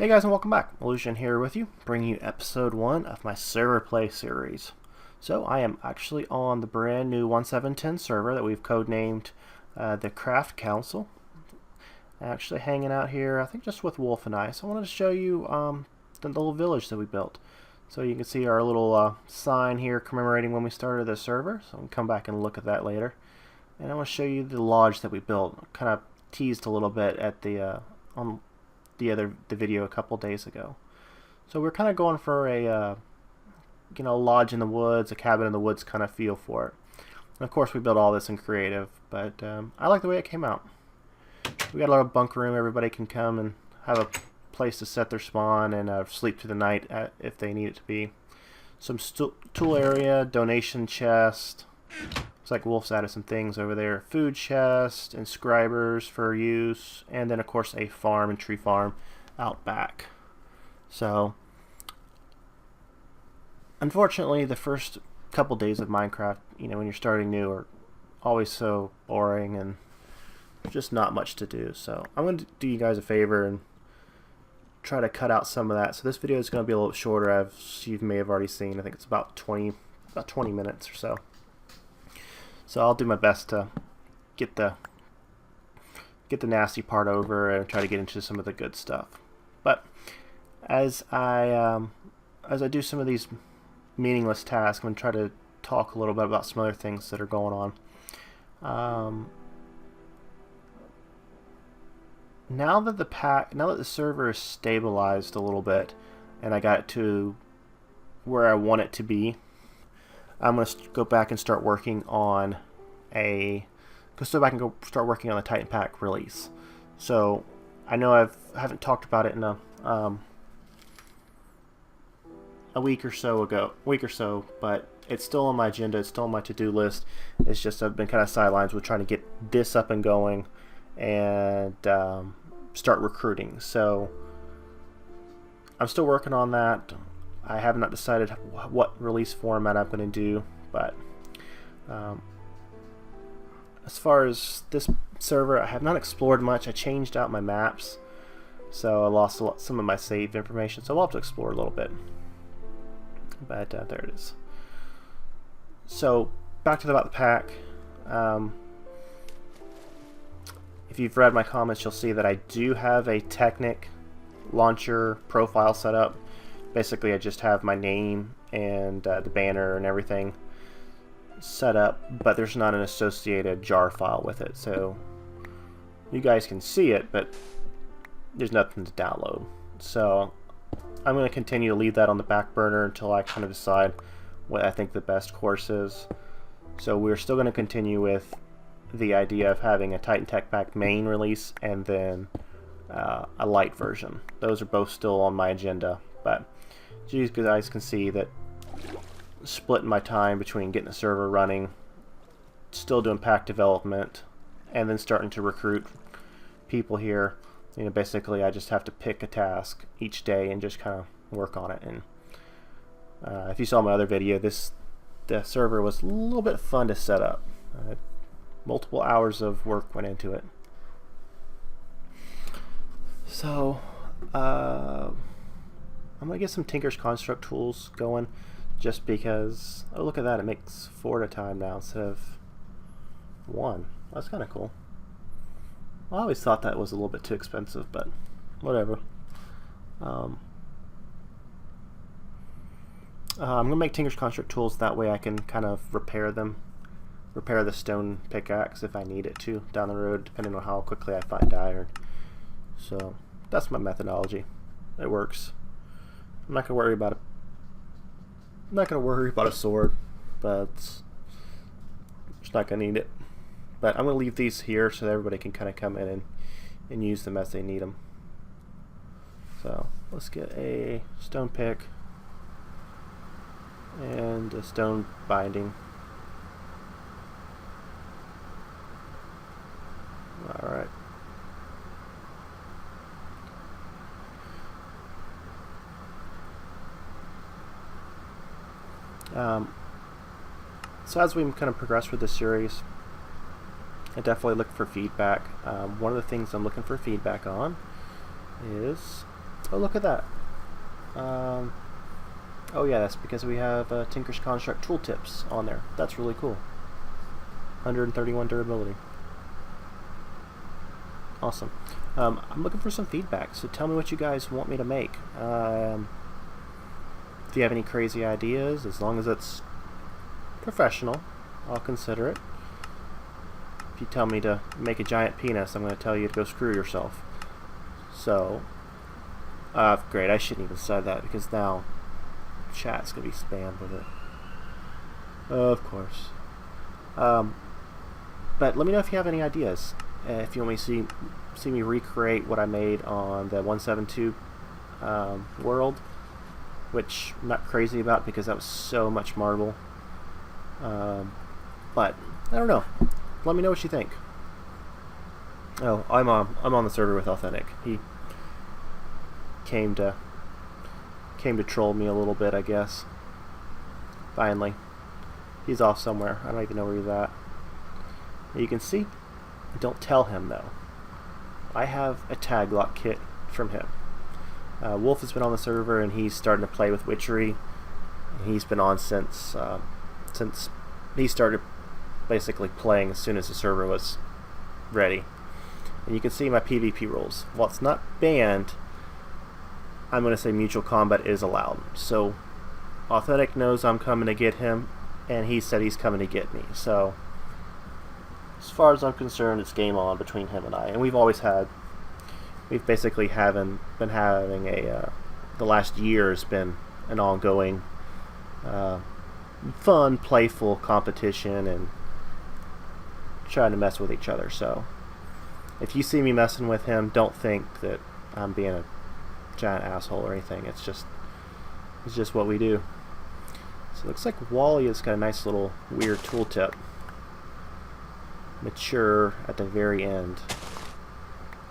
Hey guys, and welcome back. Illusion here with you, bringing you episode 1 of my server play series. So I am actually on the brand new 1710 server that we've codenamed the Craft Council. Actually hanging out here, I think just with Wolf and I. So I wanted to show you the little village that we built. So you can see our little sign here commemorating when we started the server. So we can come back and look at that later. And I want to show you the lodge that we built. Kind of teased a little bit at the on the video a couple days ago. So we're kind of going for a lodge in the woods, a cabin in the woods kind of feel for it. And of course we built all this in creative, but I like the way it came out. We got a lot of bunk room. Everybody can come and have a place to set their spawn and sleep through the night if they need it to be. Some tool area, donation chest. Looks like Wolf's added some things over there. Food chest, inscribers for use, and then of course a farm and tree farm out back. So unfortunately the first couple days of Minecraft, when you're starting new, are always so boring and just not much to do. So I'm going to do you guys a favor and try to cut out some of that. So this video is going to be a little shorter, as you may have already seen. I think it's about 20 minutes or so. So I'll do my best to get the nasty part over and try to get into some of the good stuff. But as I do some of these meaningless tasks, I'm going to try to talk a little bit about some other things that are going on. Now that the server is stabilized a little bit, and I got it to where I want it to be, I'm going to go back and start working on the Titan Pack release. So I know I haven't talked about it in a week or so, but it's still on my agenda. It's still on my to-do list. It's just I've been kind of sidelines with trying to get this up and going and start recruiting. So I'm still working on that. I have not decided what release format I'm going to do, but as far as this server, I have not explored much. I changed out my maps, so I lost some of my saved information, so I'll have to explore a little bit. But there it is. So back about the pack. If you've read my comments, you'll see that I do have a Technic launcher profile set up. Basically, I just have my name and the banner and everything set up, but there's not an associated jar file with it. So you guys can see it, but there's nothing to download. So I'm going to continue to leave that on the back burner until I kind of decide what I think the best course is. So we're still going to continue with the idea of having a Titan Tech Pack main release and then a light version. Those are both still on my agenda, but you guys can see that splitting my time between getting the server running, still doing pack development, and then starting to recruit people here. Basically I just have to pick a task each day and just kind of work on it. And if you saw my other video, the server was a little bit fun to set up. Multiple hours of work went into it. So I'm going to get some Tinker's Construct tools going, just because, oh look at that, it makes 4 at a time now instead of 1. That's kind of cool. I always thought that was a little bit too expensive, but whatever. I'm going to make Tinker's Construct tools, that way I can kind of repair the stone pickaxe if I need it to down the road, depending on how quickly I find iron. So that's my methodology. It works. I'm not gonna worry about it. I'm not gonna worry about a sword, but just not gonna need it. But I'm gonna leave these here so that everybody can kind of come in and use them as they need them. So let's get a stone pick and a stone binding. All right. So as we kind of progress with this series, I definitely look for feedback. One of the things I'm looking for feedback on is Oh, look at that. Oh yeah, that's because we have Tinker's Construct tooltips on there. That's really cool. 131 durability. Awesome. I'm looking for some feedback, so tell me what you guys want me to make. If you have any crazy ideas, as long as it's professional, I'll consider it. If you tell me to make a giant penis, I'm going to tell you to go screw yourself. So, great, I shouldn't even say that, because now chat's going to be spammed with it. Of course. But let me know if you have any ideas. If you want me to see me recreate what I made on the 172 world, which I'm not crazy about because that was so much marble. But I don't know. Let me know what you think. Oh, I'm on the server with Authentic. He came to troll me a little bit, I guess. Finally, he's off somewhere. I don't even know where he's at. You can see. Don't tell him though. I have a tag lock kit from him. Wolf has been on the server and he's starting to play with witchery. He's been on since he started basically playing as soon as the server was ready. And you can see my PvP rules. While it's not banned, I'm going to say mutual combat is allowed. So Authentic knows I'm coming to get him, and he said he's coming to get me. So as far as I'm concerned, it's game on between him and I. And we've basically been having the last year has been an ongoing fun, playful competition and trying to mess with each other. So if you see me messing with him, don't think that I'm being a giant asshole or anything. It's just what we do. So it looks like Wally has got a nice little weird tooltip. Mature at the very end.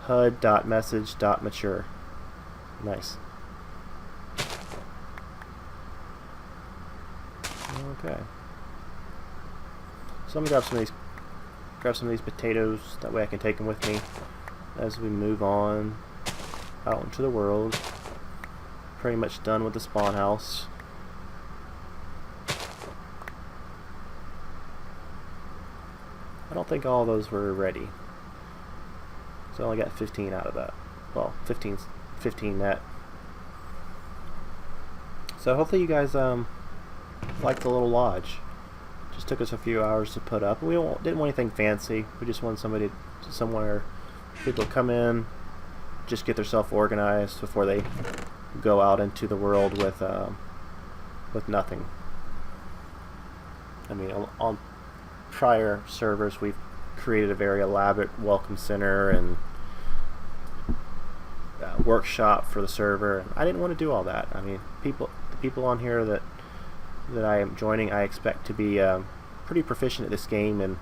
HUD.message.mature. Nice. Okay. So I'm gonna grab some of these potatoes. That way I can take them with me as we move on out into the world. Pretty much done with the spawn house. I don't think all those were ready. So I only got 15 out of that. Well, 15 net. So hopefully you guys like the little lodge. Just took us a few hours to put up. We didn't want anything fancy. We just wanted somewhere people to come in, just get themselves organized before they go out into the world with nothing. I mean, on prior servers we've created a very elaborate welcome center and workshop for the server, and I didn't want to do all that. I mean, the people on here that I am joining, I expect to be pretty proficient at this game and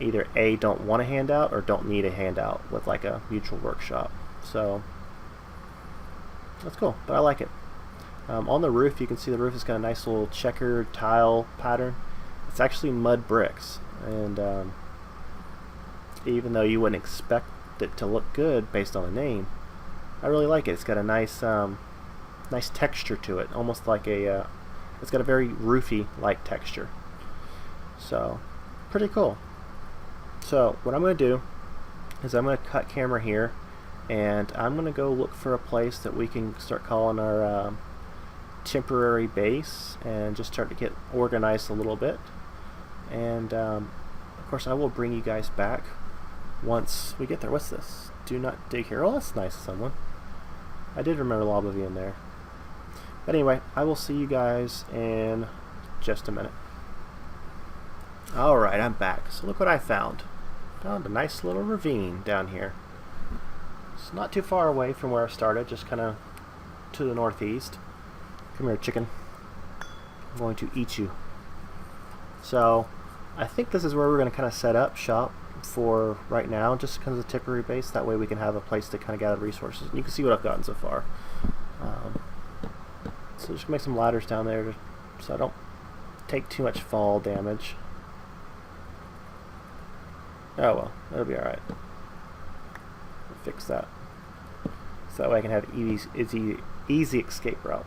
either A, don't want a handout or don't need a handout with like a mutual workshop. So that's cool, but I like it. On the roof, you can see the roof has got a nice little checkered tile pattern. It's actually mud bricks, and even though you wouldn't expect it to look good based on the name, I really like it. It's got a nice nice texture to it, almost like it's got a very roofy-like texture. So, pretty cool. So, what I'm going to do is I'm going to cut camera here, and I'm going to go look for a place that we can start calling our temporary base and just start to get organized a little bit. And of course I will bring you guys back once we get there. What's this? Do not dig here. Oh, that's nice of someone. I did remember Lava being there. But anyway, I will see you guys in just a minute. Alright, I'm back. So look what I found. Found a nice little ravine down here. It's not too far away from where I started, just kind of to the northeast. Come here, chicken. I'm going to eat you. So, I think this is where we're going to kind of set up shop for right now, just because of the temporary base. That way we can have a place to kind of gather resources. And you can see what I've gotten so far. So just make some ladders down there so I don't take too much fall damage. Oh well, it'll be alright. Fix that. So that way I can have easy escape route.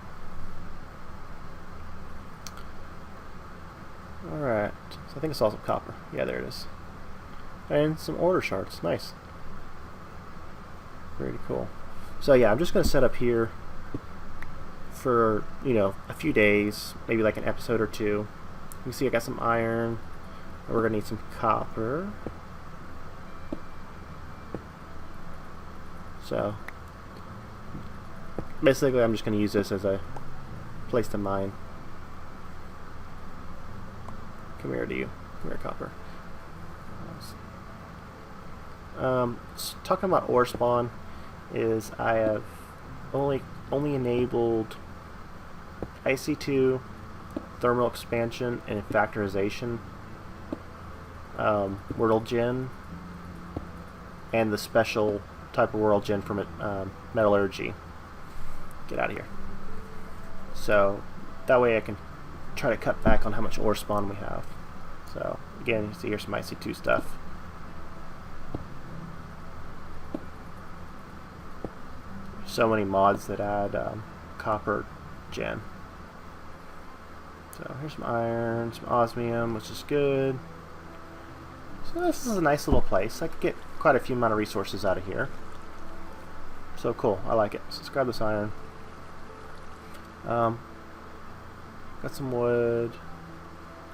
Alright, so I think I saw some copper. Yeah, there it is. And some order shards. Nice. Very cool. So yeah, I'm just going to set up here for, you know, a few days, maybe like an episode or two. You can see I got some iron. We're going to need some copper. So basically I'm just going to use this as a place to mine. Come here to you. Come here, copper. Talking about ore spawn is I have only enabled IC2, thermal expansion, and factorization, world gen, and the special type of world gen from metallurgy. Get out of here. So that way I can try to cut back on how much ore spawn we have. So again, you see here's some IC2 stuff. So many mods that add copper gen. So here's some iron, some osmium, which is good. So this is a nice little place. I could get quite a few amount of resources out of here. So cool, I like it. So let's grab this iron. Got some wood.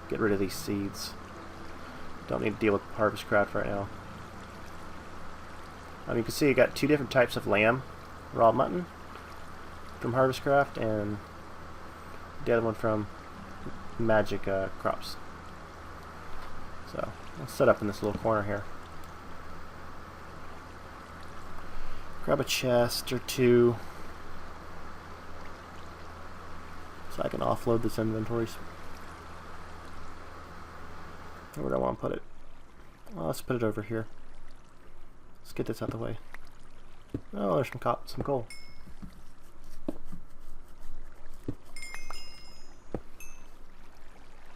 Get rid of these seeds. Don't need to deal with harvest craft right now. You can see you got two different types of lamb. Raw mutton from Harvest Craft and the other one from Magic Crops. So let's set up in this little corner here. Grab a chest or two so I can offload this inventories. Where do I want to put it? Well, let's put it over here. Let's get this out of the way. Oh, there's some coal.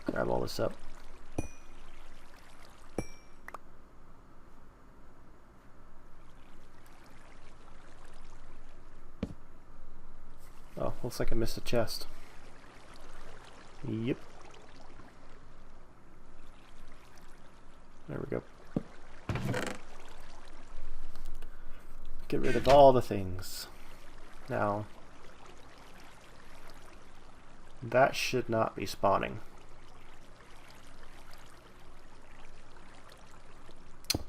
Grab all this up. Oh, looks like I missed a chest. Yep. There we go. Get rid of all the things. Now, that should not be spawning.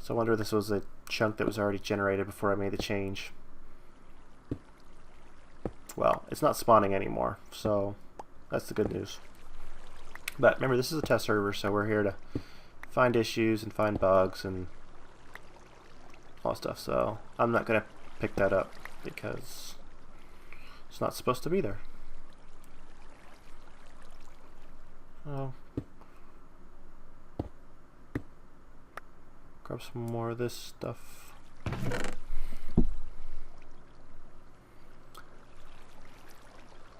So I wonder if this was a chunk that was already generated before I made the change. Well, it's not spawning anymore, so that's the good news. But remember, this is a test server, so we're here to find issues and find bugs and all that stuff. So I'm not going to pick that up because it's not supposed to be there. Oh. Grab some more of this stuff.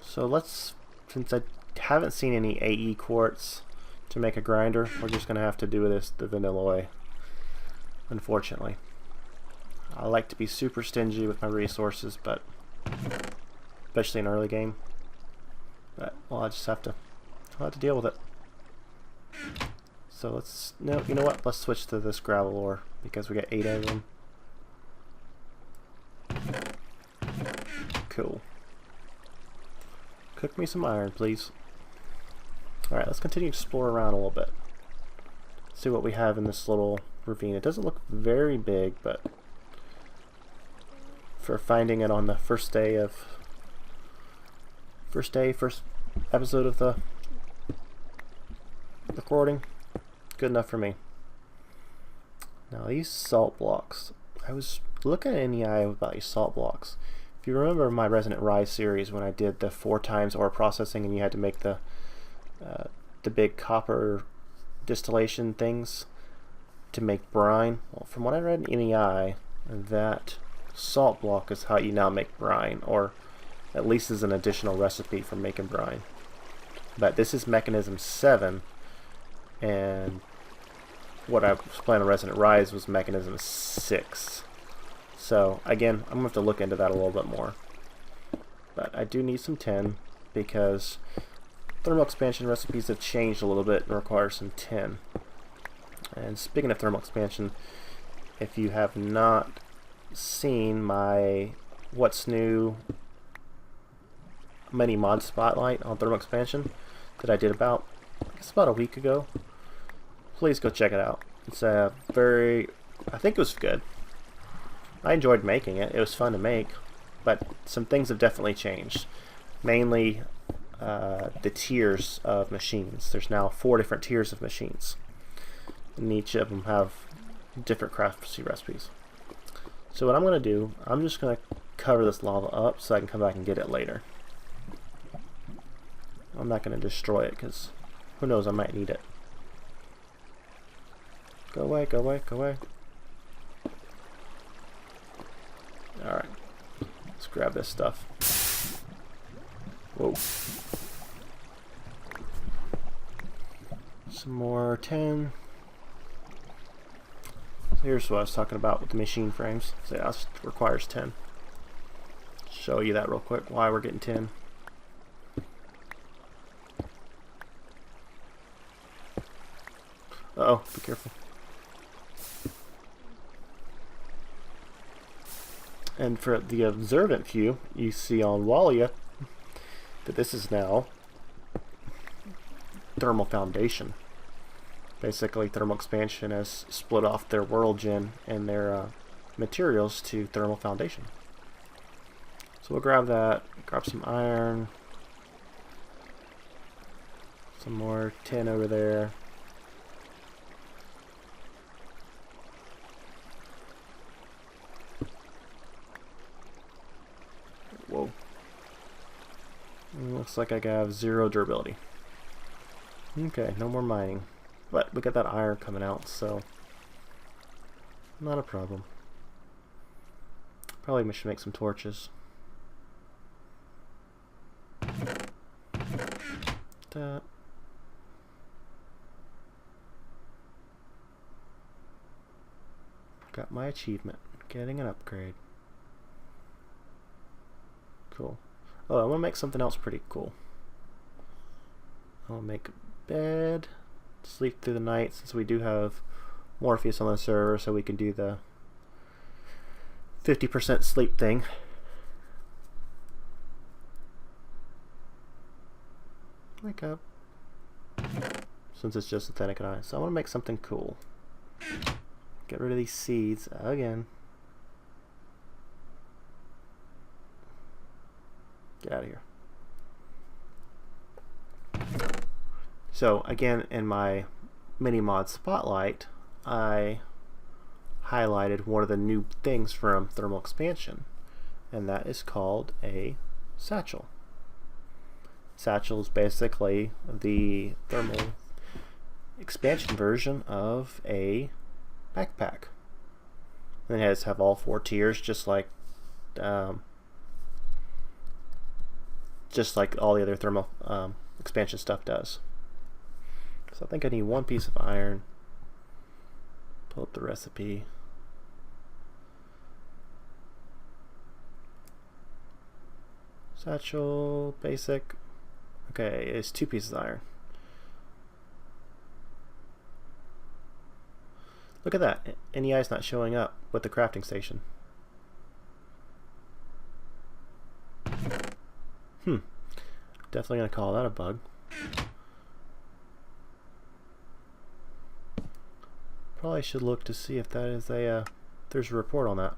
So let's, since I haven't seen any AE quartz to make a grinder, we're just going to have to do this the vanilla way, unfortunately. I like to be super stingy with my resources, but especially in early game. But well, I'll have to deal with it. So let's, no, you know what? Let's switch to this gravel ore because we got 8 of them. Cool. Cook me some iron, please. Alright, let's continue to explore around a little bit. See what we have in this little ravine. It doesn't look very big, but for finding it on the first episode of the recording, good enough for me. Now these salt blocks, I was looking at NEI about these salt blocks. If you remember my Resonant Rise series when I did the 4 times ore processing and you had to make the big copper distillation things to make brine, well, from what I read in NEI, that salt block is how you now make brine, or at least is an additional recipe for making brine. But this is mechanism 7, and what I was playing on Resonant Rise was mechanism 6. So again, I'm going to have to look into that a little bit more. But I do need some tin because thermal expansion recipes have changed a little bit and require some tin. And speaking of thermal expansion, if you have not seen my What's New mini mod spotlight on thermal expansion that I did about, I guess about a week ago, please go check it out. It's a I think it was good. I enjoyed making it. It was fun to make, but some things have definitely changed. Mainly the tiers of machines. There's now 4 different tiers of machines, and each of them have different crafty recipes. So what I'm going to do, I'm just going to cover this lava up so I can come back and get it later. I'm not going to destroy it because who knows, I might need it. Go away, go away, go away. Alright, let's grab this stuff. Whoa. Some more tin. So here's what I was talking about with the machine frames. So yeah, this requires tin. Show you that real quick, why we're getting tin. Uh-oh, be careful. And for the observant view, you see on Walia that this is now thermal foundation. Basically, thermal expansion has split off their world gen and their materials to thermal foundation. So we'll grab that, grab some iron, some more tin over there. Whoa. Looks like I have 0 durability. Okay, no more mining. But we got that iron coming out, so not a problem. Probably should make some torches. That. Got my achievement. Getting an upgrade. Cool. Oh, I want to make something else pretty cool. I'll make a bed, sleep through the night, since we do have Morpheus on the server, so we can do the 50% sleep thing. Wake up. Since it's just authentic and ice. So I want to make something cool. Get rid of these seeds again. Get out of here. So again, in my mini mod spotlight, I highlighted one of the new things from thermal expansion, and that is called a satchel. Satchel is basically the thermal expansion version of a backpack. And it has have all 4 tiers, just like all the other thermal expansion stuff does. So I think I need 1 piece of iron. Pull up the recipe. Satchel, basic. Okay, it's 2 pieces of iron. Look at that. NEI's not showing up with the crafting station. Definitely gonna call that a bug. Probably should look to see if that is a there's a report on that.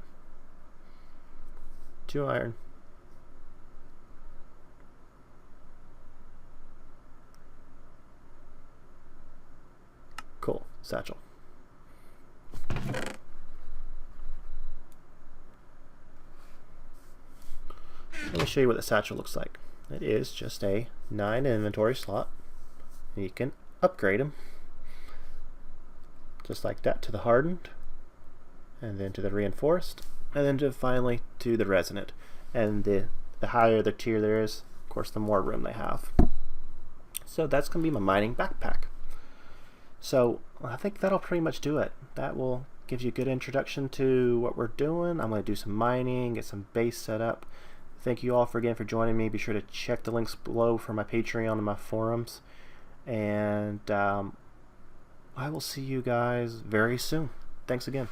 2 iron. Cool. Satchel. Let me show you what the satchel looks like. It is just a 9 inventory slot. And you can upgrade them. Just like that, to the hardened, and then to the reinforced, and then finally to the resonant. And the higher the tier there is, of course, the more room they have. So that's going to be my mining backpack. So I think that'll pretty much do it. That will gives you a good introduction to what we're doing. I'm going to do some mining, get some base set up. Thank you all again for joining me. Be sure to check the links below for my Patreon and my forums. And I will see you guys very soon. Thanks again.